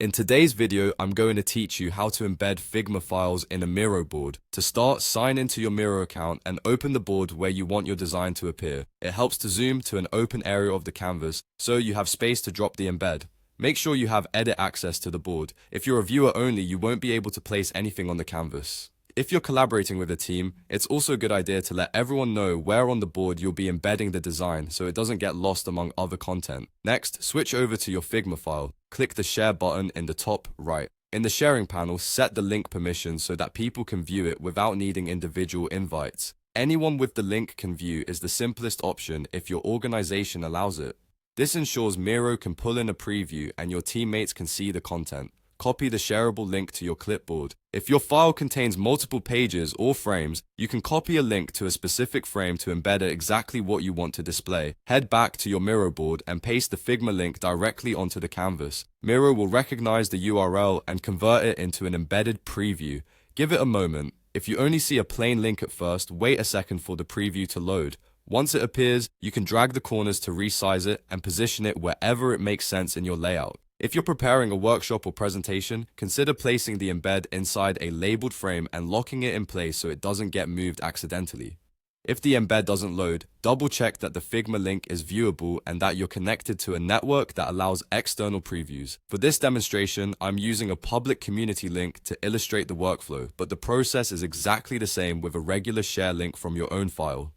In today's video, I'm going to teach you how to embed Figma files in a Miro board. To start, sign into your Miro account and open the board where you want your design to appear. It helps to zoom to an open area of the canvas, so you have space to drop the embed. Make sure you have edit access to the board. If you're a viewer only, you won't be able to place anything on the canvas. If you're collaborating with a team, it's also a good idea to let everyone know where on the board you'll be embedding the design so it doesn't get lost among other content. Next, switch over to your Figma file. Click the Share button in the top right. In the sharing panel, set the link permissions so that people can view it without needing individual invites. Anyone with the link can view is the simplest option if your organization allows it. This ensures Miro can pull in a preview and your teammates can see the content. Copy the shareable link to your clipboard. If your file contains multiple pages or frames, you can copy a link to a specific frame to embed exactly what you want to display. Head back to your Miro board and paste the Figma link directly onto the canvas. Miro will recognize the URL and convert it into an embedded preview. Give it a moment. If you only see a plain link at first, wait a second for the preview to load. Once it appears, you can drag the corners to resize it and position it wherever it makes sense in your layout. If you're preparing a workshop or presentation, consider placing the embed inside a labeled frame and locking it in place so it doesn't get moved accidentally. If the embed doesn't load, double check that the Figma link is viewable and that you're connected to a network that allows external previews. For this demonstration, I'm using a public community link to illustrate the workflow, but the process is exactly the same with a regular share link from your own file.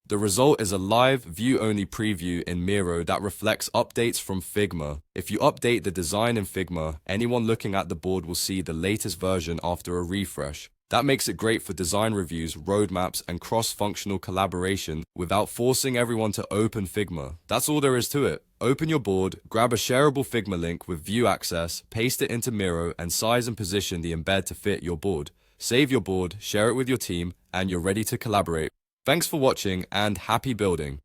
The result is a live, view-only preview in Miro that reflects updates from Figma. If you update the design in Figma, anyone looking at the board will see the latest version after a refresh. That makes it great for design reviews, roadmaps, and cross-functional collaboration without forcing everyone to open Figma. That's all there is to it. Open your board, grab a shareable Figma link with view access, paste it into Miro, and size and position the embed to fit your board. Save your board, share it with your team, and you're ready to collaborate. Thanks for watching and happy building!